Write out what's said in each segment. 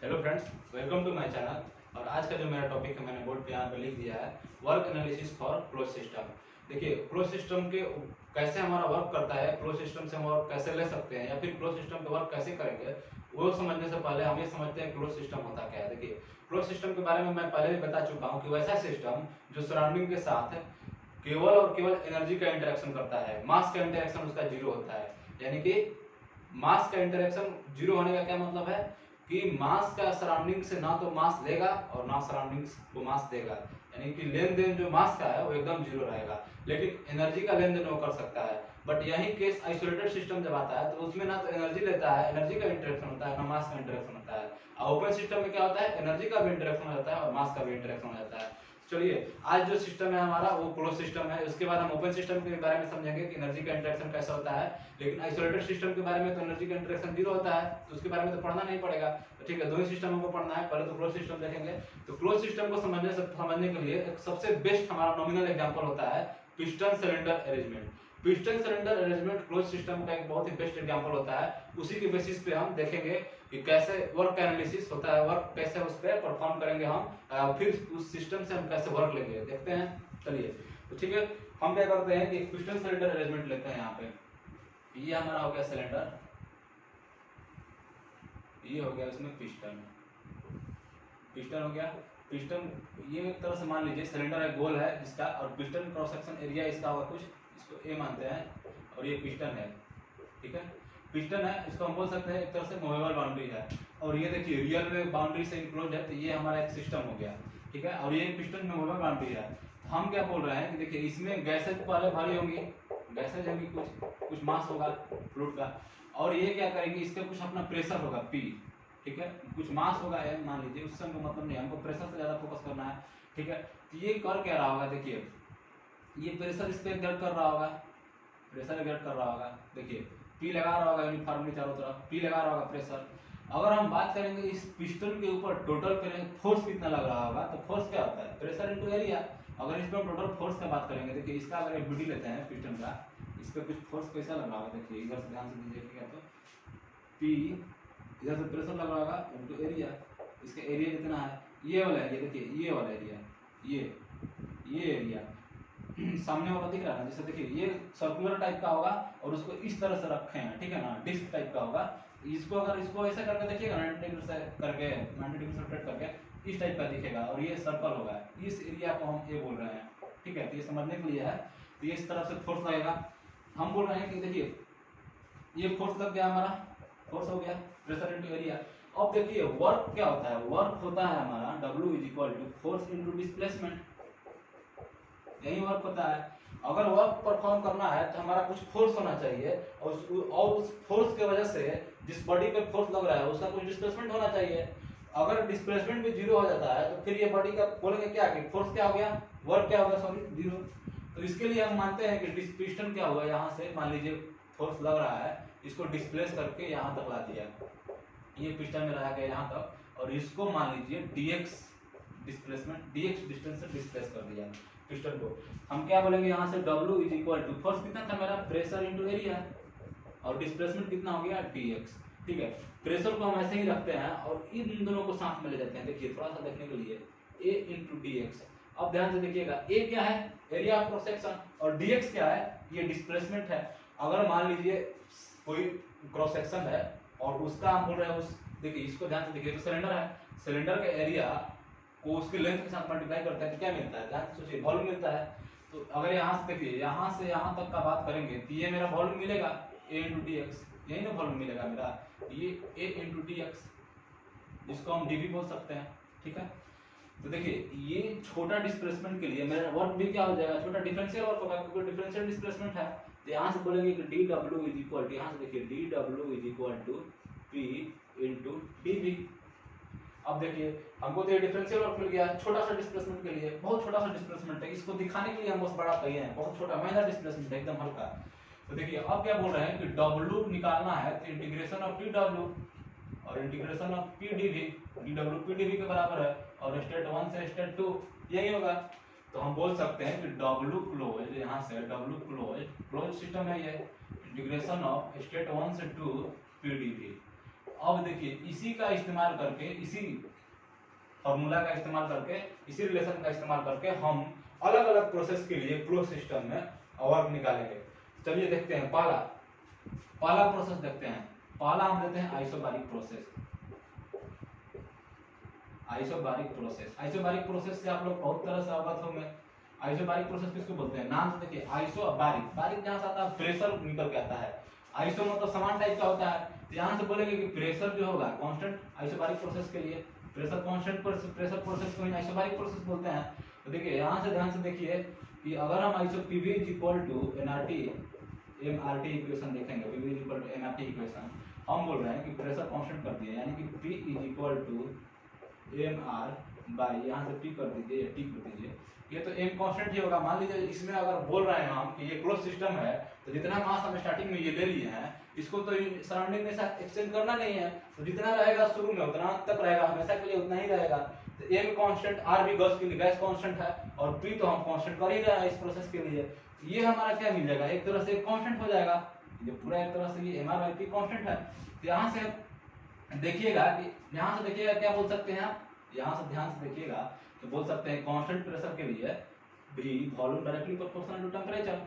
Hello friends, welcome to my channel. और आज का जो मेरा टॉपिक है मैंने बोर्ड पे यहाँ पे लिख दिया है, work analysis for close system. देखिए, क्लोज सिस्टम के कैसे हमारा वर्क करता है, क्लोज सिस्टम से हम वर्क कैसे ले सकते हैं या फिर क्लोज सिस्टम पे वर्क कैसे करेंगे, वो समझने से पहले हम ये समझते हैं क्लोज सिस्टम होता क्या है। देखिए, क्लोज सिस्टम के बारे में मैं पहले भी बता चुका हूँ कि वैसा सिस्टम जो सराउंडिंग के साथ केवल और केवल एनर्जी का इंटरेक्शन करता है, मास का इंटरेक्शन उसका जीरो होता है। यानी कि मास का इंटरेक्शन जीरो होने का क्या मतलब है कि मास का सराउंडिंग से ना तो मास लेगा और ना सराउंडिंग्स को मास देगा। यानी कि लेन देन जो मास का है वो एकदम जीरो रहेगा, लेकिन एनर्जी का लेन देन वो कर सकता है। बट यही केस आइसोलेटेड सिस्टम जब आता है तो उसमें ना तो एनर्जी लेता है, एनर्जी का इंटरेक्शन होता है, ना मास का इंटरेक्शन होता है। और ओपन सिस्टम में क्या होता है, एनर्जी का भी इंटरेक्शन हो जाता है और मास का भी इंटरेक्शन हो जाता है। चलिए, आज जो सिस्टम है हमारा वो क्लोज सिस्टम है। उसके बाद हम ओपन सिस्टम के बारे में समझेंगे कि एनर्जी का इंटरेक्शन कैसा होता है। लेकिन आइसोलेटेड सिस्टम के बारे में तो एनर्जी का इंटरेक्शन जीरो होता है, तो उसके बारे में तो पढ़ना नहीं पड़ेगा। तो ठीक है, दो ही सिस्टम हमको पढ़ना है। पहले तो क्लोज सिस्टम देखेंगे। तो क्लोज सिस्टम को समझने के लिए एक सबसे बेस्ट हमारा नॉमिनल एग्जांपल होता है piston cylinder arrangement. Piston cylinder arrangement close system का एक बहुत ही बेस्ट एग्जांपल होता है। उसी के बेसिस पे हम देखेंगे कि कैसे वर्क एनालिसिस होता है, वर्क कैसे उस पर परफॉर्म करेंगे हम, फिर उस सिस्टम से हम कैसे वर्क लेंगे देखते हैं। चलिए, तो ठीक है, हम क्या करते हैं कि पिस्टन सिलेंडर अरेंजमेंट लेते हैं। यहाँ पे ये हमारा हो गया सिलेंडर, ये हो गया इसमें पिस्टन, पिस्टन हो गया। पिस्टन ये एक तरह से मान लीजिए सिलेंडर है, गोल है जिसका, और पिस्टन क्रॉस सेक्शन एरिया इसका होगा कुछ, इसको ए मानते हैं, और ये पिस्टन है। ठीक है, पिस्टन है, इसको हम बोल सकते हैं एक तरह से मूवेबल बाउंड्री है। और ये देखिए रियल में बाउंड्री से इंक्लोज है, तो ये हमारा एक सिस्टम हो गया। ठीक है, और ये पिस्टन में मूवेबल बाउंड्री है। तो हम क्या बोल रहे हैं कि देखिए इसमें गैसेज पहले भरी होंगी, गैसेज होंगी, कुछ मास होगा फ्लूइड का, और ये क्या करेंगे, इसका कुछ अपना प्रेशर होगा पी। ठीक है, कुछ मास होगा एम मान लीजिए, उससे हमको मतलब नहीं, हमको प्रेशर से ज्यादा फोकस करना है। ठीक है, तो ये कर क्या रहा होगा, देखिए ये प्रेशर इस पे एक्सर्ट कर रहा होगा, प्रेशर एक्सर्ट कर रहा होगा। देखिए पी लगा रहा होगा यूनिफॉर्मली चारों तरफ, पी लगा रहा होगा प्रेशर। अगर हम बात करेंगे इस पिस्टन के ऊपर टोटल फोर्स कितना लग रहा होगा, तो फोर्स क्या होता है, प्रेशर इनटू एरिया। अगर इस पर टोटल फोर्स का बात करेंगे, देखिए इसका अगर एक बीडी लेते हैं पिस्टन का, इस पर कुछ फोर्स कैसा लग रहा होगा, देखिए इधर से ध्यान से दीजिए। ठीक है, तो पी इधर से प्रेशर लग रहा होगा इनटू एरिया। इसका एरिया कितना है, ये वाला एरिया, देखिए ये वाला एरिया, ये एरिया सामने वाला दिख रहा है ना, जैसे देखिए ये सर्कुलर टाइप का होगा और उसको इस तरह से रखे हैं, ठीक है ना, डिस्क टाइप का होगा। इसको अगर इसको ऐसे करके देखिएगा 90 डिग्री से करके, 90 डिग्री से रोटेट करके इस टाइप का दिखेगा, और ये सर्कल होगा, इस एरिया को हम ये बोल रहे हैं। ठीक है, तो ये समझने के लिए है। तो ये इस तरफ से फोर्स लगेगा। हम बोल रहे हैं कि देखिए ये फोर्स लग गया, हमारा फोर्स हो गया, प्रेशर इनटू एरिया। अब देखिए वर्क क्या होता है, वर्क होता है हमारा W is equal to force into displacement, यही वर्क होता है। अगर वर्क परफॉर्म करना है तो हमारा कुछ फोर्स होना चाहिए, और उस फोर्स की वजह से जिस बॉडी पे फोर्स लग रहा है उसका कुछ डिस्प्लेसमेंट होना चाहिए। अगर डिस्प्लेसमेंट भी जीरो हो जाता है तो फिर ये बॉडी का बोलेंगे क्या कि फोर्स क्या हो गया, वर्क क्या हो गया, सॉरी जीरो। तो इसके लिए हम मानते हैं कि पिस्टन क्या हुआ, यहाँ से मान लीजिए फोर्स लग रहा है, इसको डिस्प्लेस करके यहाँ तक ला दिया, ये पिस्टन में रहा गया यहाँ तक, और इसको मान लीजिए dx डिस्प्लेसमेंट, dx डिस्टेंस से डिस्प्लेस कर दिया पिस्टन को। हम क्या बोलेंगे यहाँ से, W is equal to force कितना था मेरा, प्रेशर इनटू एरिया, और डिस्प्लेसमेंट कितना हो गया, dx। ठीक है, प्रेशर को हम ऐसे ही रखते हैं और इन दोनों को साथ में ले जाते हैं। देखिए थोड़ा सा देखने के लिए, A इंटू dx। अब ध्यान से देखिएगा, A क्या है, एरिया ऑफ क्रॉस सेक्शन, और dx क्या है, ये डिस्प्लेसमेंट है। अगर मान लीजिए कोई क्रॉस सेक्शन है और उसका हम बोल रहे हैं उस, देखिए इसको ध्यान से देखिए, तो सिलेंडर है, सिलेंडर का एरिया को उसके लेंथ के साथ मल्टीप्लाई करते हैं तो क्या मिलता है, ध्यान से सोचिए, वॉल्यूम मिलता है। तो अगर यहाँ से देखिए, यहाँ से यहाँ तक का बात करेंगे तो ये मेरा वॉल्यूम मिलेगा A इंटू डी एक्स, यही ना वॉल्यूम मिलेगा मेरा, ये A इंटू डी एक्स, जिसको हम dV बोल सकते हैं। ठीक है, तो देखिए ये छोटा डिस्प्लेसमेंट के लिए मेरा वर्क भी क्या हो जाएगा, छोटा डिफरेंशियल वर्क होगा, क्योंकि डिफरेंशियल डिस्प्लेसमेंट है। तो यहाँ से बोलेंगे कि dW इज इक्वल टू, यहाँ से देखिए dW is equal to P into dV। अब देखिए हमको तो ये डिफरेंशियल वर्क मिल गया छोटा सा डिस्प्लेसमेंट के लिए, बहुत छोटा सा डिस्प्लेसमेंट है, इसको दिखाने के लिए हम बस बड़ा कहिए हैं, बहुत छोटा माइनर डिस्प्लेसमेंट है, एकदम हल्का। तो देखिए अब क्या बोल रहे हैं कि W निकालना है, तो इंटीग्रेशन ऑफ dW और integration of P dV, dW P dV के बराबर है, और स्टेट 1 से स्टेट 2 यही होगा। तो हम बोल सकते हैं कि W क्लोज, यहाँ से W क्लोज, क्लोज सिस्टम है ये, इंटीग्रेशन ऑफ स्टेट 1 से 2 P dV। अब अब देखिए इसी का इस्तेमाल करके, इसी फॉर्मूला का इस्तेमाल करके, इसी रिलेशन का इस्तेमाल करके हम अलग अलग प्रोसेस के लिए क्लोज सिस्टम में वर्क निकालेंगे। चलिए देखते हैं पहला प्रोसेस देखते हैं। पहला हम लेते हैं आइसोबारिक प्रोसेस। आइसोबारिक प्रोसेस से आप लोग बहुत तरह से अवगत होंगे। आइसोबारिक प्रोसेस किसको बोलते हैं? नाम से देखिए, आइसो बारिक, बारिक जहां से आता है प्रेशर निकल के आता है। आइसो मतलब समान टाइप का होता है, तो यहाँ से बोलेंगे कि प्रेशर जो होगा कांस्टेंट, आइसोबारिक प्रोसेस के लिए प्रेशर कांस्टेंट, प्रेशर प्रोसेस को आइसोबारिक प्रोसेस बोलते हैं। तो देखिए यहाँ से ध्यान से देखिए कि अगर हम iso PV is equal to NRT MRT equation देखेंगे, PV is equal to MRT equation, हम बोल रहे हैं कि प्रेशर कांस्टेंट कर दिए, यानी कि P is equal to M R by, यहाँ से पी कर दीजिए या टी कर दीजिए, ये तो एम कांस्टेंट ही होगा। मान लीजिए इसमें अगर बोल रहे हैं हम कि ये क्लोज सिस्टम है, तो जितना मास हम स्टार्टिंग में ये ले लिए हैं, इसको तो सराउंडिंग में साथ एक्सचेंज करना नहीं है, तो जितना रहेगा शुरू में उतना तक रहेगा, हमेशा के लिए उतना ही रहेगा। तो एम कांस्टेंट, आर भी गैस के लिए गैस कांस्टेंट है, और पी तो हम कांस्टेंट कर ही रहे हैं इस प्रोसेस के लिए। ये हमारा क्या मिल जाएगा, एक तरह से कांस्टेंट हो जाएगा, ये पूरा एक तरह से ये M R by P constant है। तो यहाँ से देखिएगा कि यहाँ से देखिएगा क्या बोल सकते हैं आप, यहाँ से ध्यान से देखिएगा तो बोल सकते हैं कांस्टेंट प्रेशर के लिए भी volume directly proportional to temperature,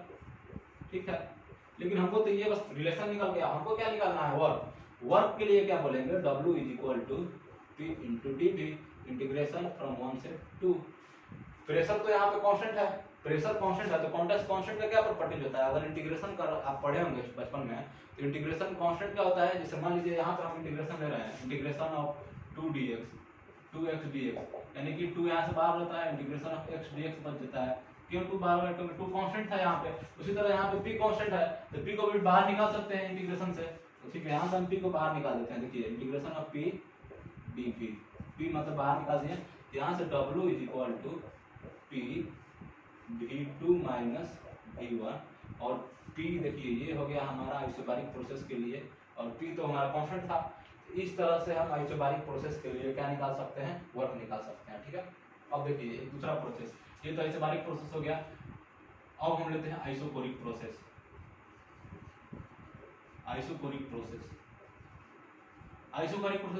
ठीक है। लेकिन हमको तो ये बस रिलेशन निकल गया, हमको क्या निकालना है, वर्क के लिए क्या बोलेंगे, W is equal to P into dV, integration from 1 से 2। प्रेशर तो यहाँ पे कांस्टेंट है, प्रेशर कांस्टेंट है, तो कांस्टेंट का क्या प्रॉपर्टी होता है, अगर इंटीग्रेशन कर आप पढ़े होंगे बचपन में, तो इंटीग्रेशन कांस्टेंट क्या होता है, जैसे मान लीजिए यहाँ पे हम इंटीग्रेशन ले रहे हैं, integration of 2dx 2x dx, यानी कि 2 यहाँ से बाहर होता है, इंटीग्रेशन ऑफ x dx बच जाता है, क्यों 2 बाहर है, 2 कांस्टेंट था यहाँ पे। उसी तरह यहाँ पे p कांस्टेंट है, तो p को भी बाहर निकाल सकते हैं इंटीग्रेशन से, तो ठीक है, यहाँ से हम p को बाहर निकाल देते हैं। देखिए integration of p dp, p मतलब बाहर निकाल दिए, यहाँ से w is equal to p v2 minus v1, और p देखिए ये हो गया हमारा आइसोबारिक प्रोसेस के लिए, और p तो हमारा कांस्टेंट था। इस तरह से हम आइसोबारिक प्रोसेस के लिए क्या निकाल सकते हैं, वर्क निकाल सकते हैं, ठीक है। अब देखिए एक दूसरा प्रोसेस, ये तो आइसोबारिक प्रोसेस हो गया। अब हम लेते हैं आइसोकोरिक प्रोसेस। आइसोकोरिक प्रोसेस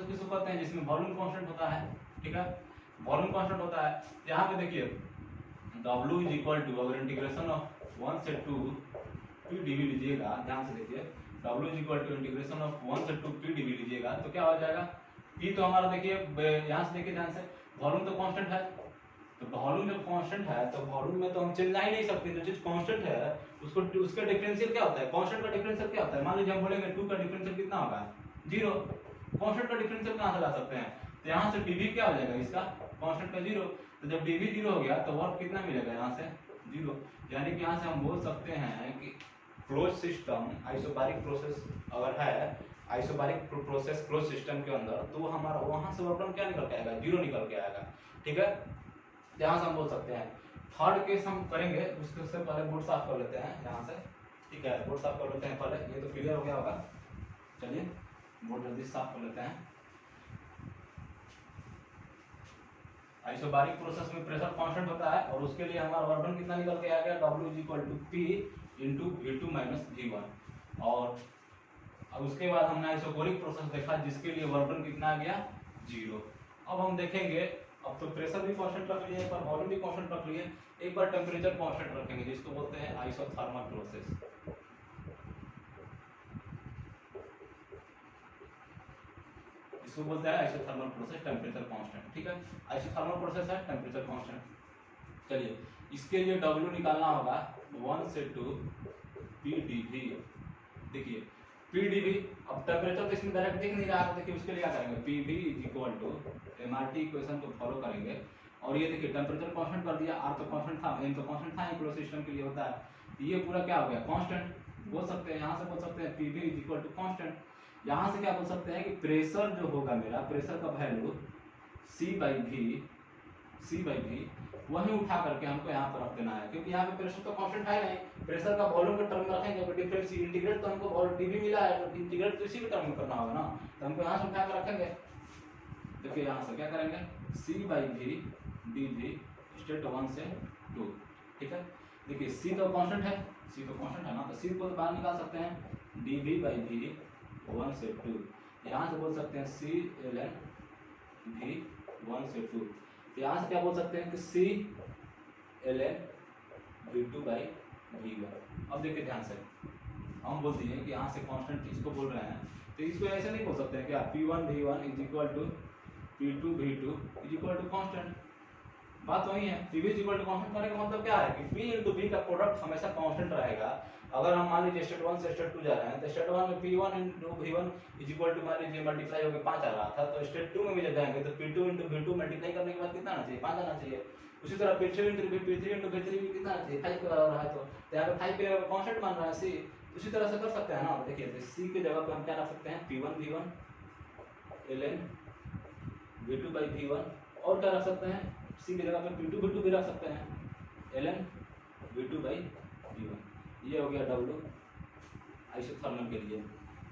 किसको कहते हैं, जिसमें वॉल्यूम कांस्टेंट होता है, ठीक है, वॉल्यूम कांस्टेंट होता है। यहाँ पे देखिए W इज इक्वल टू, अगर इंटीग्रेशन ऑफ 1 से 2 p dv लीजिएगा, ध्यान से देखिए, W is equal to integration of 1 से 2 p dv लीजिएगा, तो क्या हो जाएगा, p तो हमारा देखिए यहाँ से देखिए ध्यान से, वॉल्यूम तो कांस्टेंट है, तो वॉल्यूम जब कांस्टेंट है तो वॉल्यूम में तो हम चेंज ला ही नहीं सकते, जो चीज कांस्टेंट है उसको, उसका डिफरेंशियल क्या होता है, कांस्टेंट का डिफरेंशियल क्या होता है, मान लीजिए हम बोलेंगे 2 का डिफरेंशियल कितना होगा, 0, कांस्टेंट का डिफरेंशियल कहाँ से ला सकते हैं, तो यहाँ से dv क्या हो जाएगा इसका, कांस्टेंट का 0, तो जब dv 0 हो गया तो वर्क कितना मिलेगा, यहाँ से 0, यानी कि यहाँ से हम बोल सकते हैं कि क्लोज सिस्टम आइसोबारिक प्रोसेस अगर है, आइसोबारिक प्रोसेस क्लोज सिस्टम के अंदर, तो हमारा वहां से वर्क क्या निकल के आएगा, 0 निकल के आएगा, ठीक है। यहाँ से हम बोल सकते हैं। थर्ड केस हम करेंगे, उससे पहले बोर्ड साफ कर लेते हैं यहाँ से, ठीक है, बोर्ड साफ कर लेते हैं पहले, ये तो क्लियर हो गया होगा। चलिए बोर्ड जल्दी साफ कर लेते हैं। आइसोबारिक प्रोसेस में प्रेशर कांस्टेंट होता है, और उसके लिए हमारा वर्क कितना निकल के आ गया, W is equal to P into V2 minus V1, और अब उसके बाद हमने आइसोकोरिक प्रोसेस देखा जिसके लिए वर्क कितना आ गया, 0। अब हम देखेंगे, अब तो प्रेशर भी कांस्टेंट रख लिए, एक बार वॉल्यूम भी कांस्टेंट रख लिए, एक बार टेम्परेचर कांस्टेंट रखेंगे, जिसको बोलते हैं आइसोथर्मल प्रोसेस। इसको बोलते हैं आइसोथर्मल प्रोसेस, टेम्परेचर कांस्टेंट, ठीक है, आइसोथर्मल प्रोसेस है, टेम्परेचर कांस्टेंट। चलिए इसके लिए W निकालना होगा 1 से 2 P dV, देखिए P dV, अब टेम्परेचर तो इसमें डायरेक्ट दिख नहीं रहा है, देखिए उसके लिए क्या करेंगे, PV is equal to MRT equation को फॉलो करेंगे, और ये देखिए टेम्परेचर कांस्टेंट कर दिया, R तो कांस्टेंट था, M तो कांस्टेंट था, क्लोज सिस्टम के लिए होता है, ये पूरा क्या हो गया, कांस्टेंट बोल सकते हैं। यहाँ से बोल सकते हैं PV is equal to constant, यहाँ से क्या बोल सकते हैं कि प्रेशर जो होगा मेरा, प्रेशर का वैल्यू C बाई V वही उठा करके हमको यहाँ पर रख देना है, क्योंकि यहाँ पे प्रेशर तो कांस्टेंट है नहीं, प्रेशर का वॉल्यूम के टर्म में रखेंगे, तो डिफरेंस इंटीग्रेट तो हमको dV मिला है, तो इंटीग्रेट तो इसी के टर्म में करना होगा ना, तो हमको यहाँ से उठा कर रखेंगे। देखिए यहाँ से क्या करेंगे, C by V dV state 1 से 2, ठीक है। देखिए C तो कांस्टेंट है, C तो कांस्टेंट है ना, तो C को तो बाहर निकाल सकते हैं, dV बाई V 1 से 2, यहाँ से बोल सकते हैं ClnV1/2। यहाँ से क्या बोल सकते हैं कि ClnV2/V1। अब देखिए ध्यान से, हम बोल दिए कि यहाँ से कांस्टेंट इसको बोल रहे हैं, तो इसको ऐसे नहीं बोल सकते हैं क्या P1V1 = P2V2 = कांस्टेंट। बात वही है, P v = कांस्टेंट करने का मतलब क्या है कि P × V का प्रोडक्ट हमेशा कांस्टेंट रहेगा। अगर हम मान लीजिए स्टेट 1 से स्टेट 2 जा रहे हैं तो स्टेट 1 में P1 × V1 = मान लीजिए मल्टीप्लाई होकर 5 आ रहा था, तो स्टेट 2 में भी जब जाएंगे तो P2 × V2 मल्टीप्लाई करने के बाद कितना आना चाहिए, 5 आना चाहिए। उसी तरह P3 × V3 भी कितना आना चाहिए, 5 आ रहा है, तो यहाँ पे 5 पे कांस्टेंट मान रहा है C। उसी तरह से कर सकते हैं ना। देखिए C की जगह पे हम क्या रख सकते हैं, P1V1 ln V2/V1, और क्या रख सकते हैं, C की जगह पे P2V2 भी रख सकते हैं ln V2/V1। ये हो गया W आइसोथर्मल के लिए।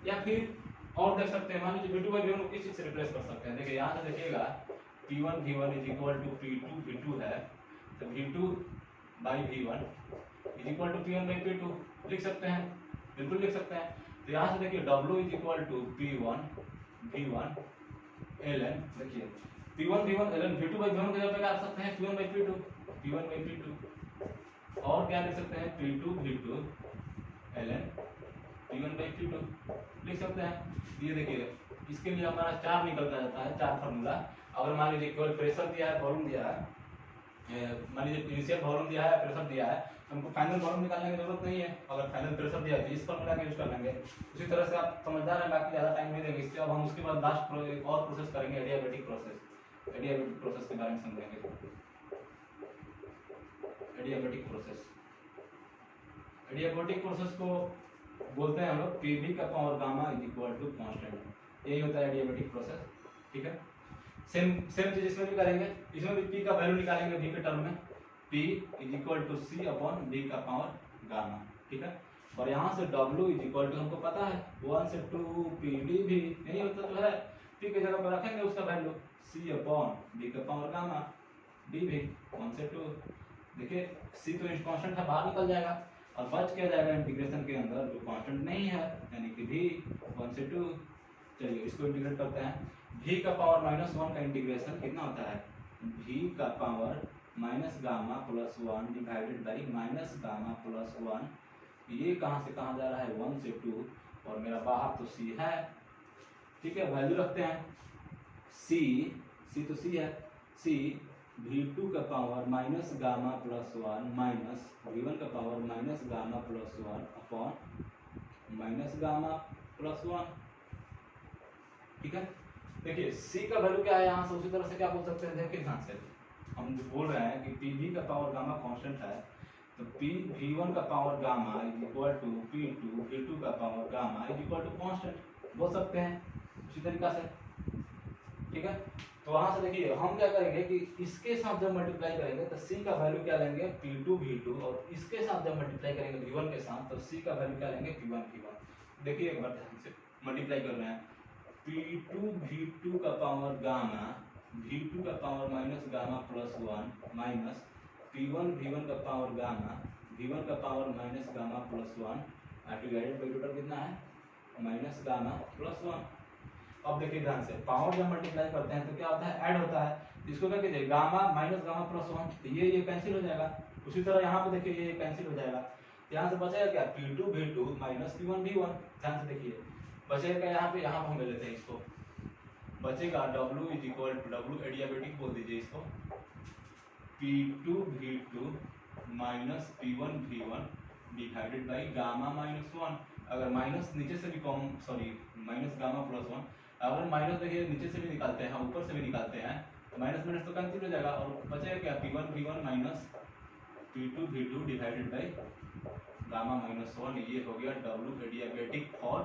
या फिर और देख सकते हैं, मान लीजिए V2/V1 को किस चीज से रिप्लेस कर सकते हैं। देखिए यहाँ से देखिएगा P1V1 = P2V2 है, तो V2/V1 = P1/P2 लिख सकते हैं, बिल्कुल लिख सकते हैं। तो यहाँ से देखिए W = P1V1 ln, देखिए P1V1 ln V2/V1 की जगह पे क्या रख सकते हैं, P1/P2। और क्या लिख सकते हैं, P2V2 ln P1/P2 लिख सकते हैं। ये देखिए इसके लिए हमारा 4 निकलता जाता है, 4 फार्मूला। अगर मान लीजिए केवल प्रेशर दिया है, वॉल्यूम दिया है, मान लीजिए इनिशियल वॉल्यूम दिया है, प्रेशर दिया है, तो हमको फाइनल वॉल्यूम निकालने की जरूरत नहीं है। अगर फाइनल प्रेशर दिया है तो इस फार्मूला का यूज कर लेंगे। उसी तरह से आप समझदार हैं, बाकी ज़्यादा टाइम नहीं देंगे इससे। अब हम उसके बाद लास्ट एक और प्रोसेस करेंगे, एडियाबेटिक प्रोसेस। एडियाबेटिक प्रोसेस के बारे में समझेंगे। एडियाबेटिक प्रोसेस, एडियाबेटिक प्रोसेस को बोलते हैं हम लोग Pv का पावर गामा = कांस्टेंट। यही होता है एडियाबेटिक प्रोसेस, ठीक है। सेम चीज इसमें भी करेंगे। इसमें भी P का वैल्यू निकालेंगे V के टर्म में, P = C/V का पावर गामा, ठीक है। और यहाँ से W = हमको पता है 1 से 2 PdV, यही होता तो है। P की जगह पर रखेंगे उसका वैल्यू C/V का पावर गामा dV 1 से 2। देखिए C तो कांस्टेंट है, बाहर निकल जाएगा और बच क्या जाएगा इंटीग्रेशन के अंदर, जो कांस्टेंट नहीं है, यानी कि V 1 से 2। चलिए इसको इंटीग्रेट करते हैं। V का पावर -1 का इंटीग्रेशन कितना होता है, V का power -gamma + 1 divided by -gamma + 1। ये कहाँ से कहाँ जा रहा है, 1 से 2, और मेरा बाहर तो C है, ठीक है। वैल्यू रखते हैं C तो C है, C V2 का पावर -गामा + 1 माइनस V1 का पावर -गामा + 1 अपॉन -गामा + 1, ठीक है। देखिए C का वैल्यू क्या है, यहाँ से उसी तरह से क्या बोल सकते हैं, देखिए ध्यान से, हम जो बोल रहे हैं कि Pv का पावर गामा कांस्टेंट है, तो P-V1 का पावर गामा = P2V2 का पावर गामा = कांस्टेंट बोल सकते हैं उसी तरीका से, ठीक है। तो वहां से देखिए हम क्या करेंगे कि इसके साथ जब मल्टीप्लाई करेंगे तो C का वैल्यू क्या लेंगे, P2V2, और इसके साथ जब मल्टीप्लाई करेंगे V1 के साथ तो C का वैल्यू क्या लेंगे, P1V1। देखिए एक बार ध्यान से मल्टीप्लाई कर रहे हैं, P2V2 का पावर गामा V2 का पावर -गामा + 1 माइनस P1V1 का पावर गामा V1 का power -gamma + 1 divided by total कितना है, -गामा + 1। अब देखिए ध्यान से, पावर जब मल्टीप्लाई करते हैं तो क्या होता है, ऐड होता है। इसको क्या कीजिए, गामा -गामा + 1, तो ये कैंसिल हो जाएगा। उसी तरह यहाँ पे देखिए ये कैंसिल हो जाएगा। यहाँ से बचेगा क्या, P2V2 - P1V1। ध्यान से देखिए बचेगा यहाँ पे हम ले लेते हैं इसको, बचेगा W = एडियाबेटिक बोल दीजिए इसको, P2V2 - P1V1 divided by gamma -1। अगर माइनस नीचे से भी कम, सॉरी -गामा + 1, अगर माइनस देखिए नीचे से भी निकालते हैं, ऊपर से भी निकालते हैं, तो माइनस तो कैंसिल हो जाएगा और बचेगा क्या, P1V1 - P2V2 divided by gamma -1। ये हो गया W adiabatic for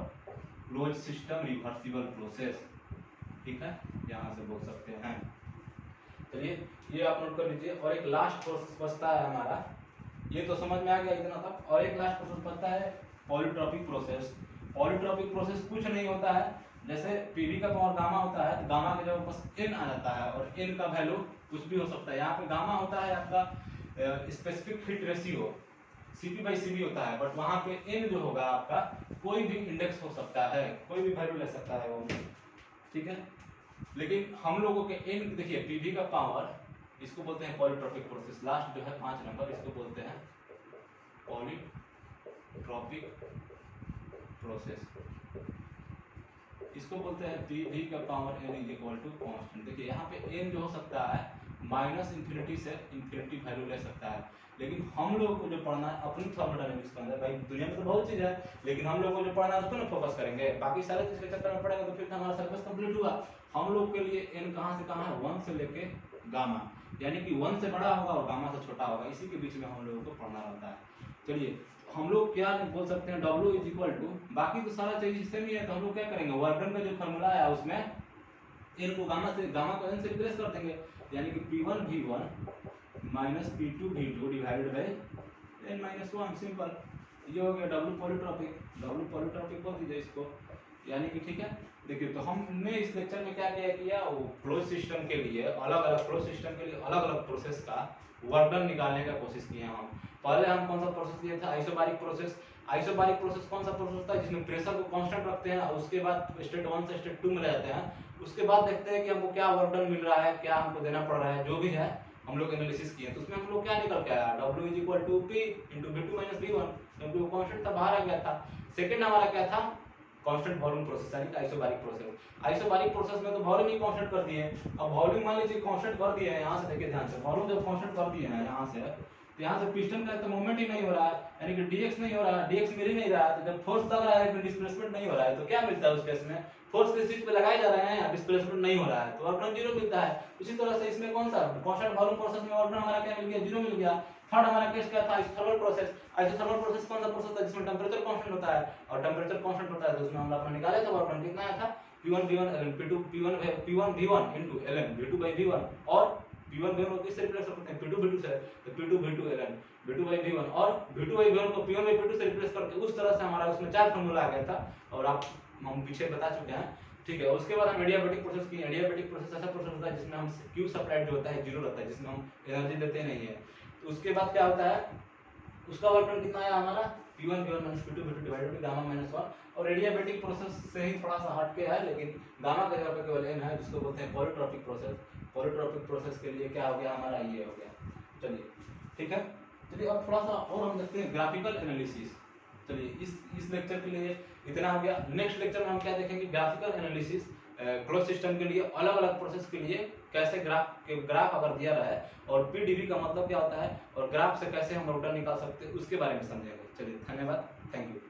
close system reversible process, ठीक है, यहाँ से बोल सकते हैं। चलिए ये आप नोट कर लीजिए। और एक लास्ट प्रोसेस बचता है हमारा, ये तो समझ में आ गया इतना तक। और एक लास्ट प्रोसेस बचता है पॉलीट्रॉपिक प्रोसेस। पॉलीट्रॉपिक प्रोसेस कुछ नहीं होता है, जैसे Pv का पावर गामा होता है तो गामा के जगह बस n आ जाता है, और n का वैल्यू कुछ भी हो सकता है। यहाँ पे गामा होता है आपका स्पेसिफिक हिट रेशियो Cp/Cv होता है, बट वहाँ पे n जो होगा आपका कोई भी इंडेक्स हो सकता है, कोई भी वैल्यू ले सकता है वो। ठीक है। लेकिन हम लोगों के n देखिए पीवी का पावर, इसको बोलते हैं पॉलीट्रॉपिक प्रोसेस। लास्ट जो है 5 नंबर, इसको बोलते हैं पॉलीट्रॉपिक प्रोसेस, इसको बोलते हैं पीवी का power n is equal to constant. देखिए यहाँ पे n जो हो सकता है -इन्फिनिटी से इन्फिनिटी वैल्यू ले सकता है, लेकिन हम लोगों को जो पढ़ना है अपनी थर्मोडायनेमिक्स के अंदर, भाई दुनिया में तो बहुत चीज़ है, लेकिन हम लोग को जो पढ़ना है उसको ना फोकस करेंगे, बाकी सारे चीज़ के चक्कर में पढ़ेंगे तो फिर हमारा सिलेबस कंप्लीट हुआ। हम लोग के लिए n कहाँ से कहाँ है, 1 से लेके गामा, यानी कि 1 से बड़ा होगा और गामा से छोटा होगा, इसी के बीच में हम लोगों को पढ़ना रहता है। चलिए हम लोग क्या बोल सकते हैं, W इज इक्वल टू, बाकी तो सारा चीज सेम ही है, तो हम लोग क्या करेंगे, वर्क डन का जो फॉर्मूला है उसमें n को गामा को n से रिप्लेस कर देंगे, यानी कि P1 V1 minus P2 V2 divided by n minus 1, simple. ये हो गया W पॉलीट्रॉपिक बोल दीजिए इसको, यानी कि ठीक है। देखिए तो हमने इस लेक्चर में क्या किया वो फ्लो सिस्टम के लिए अलग अलग प्रोसेस का वर्क डन निकालने का कोशिश किए हम। पहले हम कौन सा प्रोसेस लिया था, आइसोबारिक प्रोसेस। आइसोबारिक प्रोसेस कौन सा प्रोसेस था, जिसमें प्रेशर को कांस्टेंट रखते हैं और उसके बाद स्टेट 1 से स्टेट 2 में रहते हैं। उसके बाद देखते हैं कि हमको क्या वर्क डन मिल रहा है, क्या हमको देना पड़ रहा है, जो भी है हम लोग एनालिसिस किए। तो उसमें हम लोग क्या निकल के आया, W is equal to P into V2 minus V1, क्योंकि वो कांस्टेंट था, बाहर आ गया था। सेकंड हमारा क्या था, कांस्टेंट वॉल्यूम प्रोसेस, यानी कि आइसोबारिक प्रोसेस। आइसोबारिक प्रोसेस में तो वॉल्यूम ही कांस्टेंट कर दिए। अब वॉल्यूम मान लीजिए कांस्टेंट कर दिए हैं, यहाँ से देखिए ध्यान से, वॉल्यूम जब कांस्टेंट कर दिए हैं यहाँ से, तो यहाँ से पिस्टन का तो मूवमेंट ही नहीं हो रहा है, यानी कि dx नहीं हो रहा है, dx मिल ही नहीं रहा है। तो जब फोर्स लग रहा है लेकिन डिस्प्लेसमेंट नहीं हो रहा है, तो क्या मिलता है उस केस में, फोर्स किस चीज पे लगाए जा रहे हैं, डिस्प्लेसमेंट नहीं हो रहा है, तो वर्क डन 0 मिलता है। उसी तरह से इसमें कौन सा कांस्टेंट वॉल्यूम प्रोसेस में वर्क डन हमारा क्या मिल गया, 0 मिल गया। थर्ड हमारा केस क्या था, आइसोथर्मल प्रोसेस। आइसोथर्मल प्रोसेस कौन सा प्रोसेस था, जिसमें टेंपरेचर कांस्टेंट होता है, और टेंपरेचर कांस्टेंट होता है तो उसमें हम लोग अपना निकाले थे वर्क डन कितना आया था, P1 V1 ln P1 V1 into ln V2 by V1, और P1 V1 को किससे रिप्लेस करते हैं, P2 V2 से, तो P2 V2 ln V2 by V1, और V2 by V1 को P1 by P2 से रिप्लेस करके उस तरह से हमारा उसमें 4 फार्मूला आ गया था, और आप हम पीछे बता चुके हैं, ठीक है। उसके बाद हम एडियाबैटिक प्रोसेस की। एडियाबैटिक प्रोसेस ऐसा प्रोसेस होता है जिसमें हम Q सप्लाइड जो होता है 0 रहता है, जिसमें हम एनर्जी देते नहीं है। तो उसके बाद क्या होता है, उसका वर्क डन कितना आया हमारा, P1 V1 minus P2 V2 divided by gamma minus 1। और एडियाबैटिक प्रोसेस से ही थोड़ा सा हट के है, लेकिन गामा का जगह पे केवल n है, जिसको बोलते हैं पॉलीट्रॉपिक प्रोसेस। पॉलीट्रॉपिक प्रोसेस के लिए क्या हो गया हमारा, ये हो गया। चलिए ठीक है, चलिए अब थोड़ा सा और हम देखते हैं ग्राफिकल एनालिसिस। चलिए इस लेक्चर के लिए इतना हो गया। नेक्स्ट लेक्चर में हम क्या देखेंगे, ग्राफिकल एनालिसिस क्लोज सिस्टम के लिए, अलग अलग प्रोसेस के लिए कैसे ग्राफ अगर दिया रहा है और पीडीवी का मतलब क्या होता है और ग्राफ से कैसे हम वर्क डन निकाल सकते हैं, उसके बारे में समझेंगे। चलिए धन्यवाद, थैंक यू।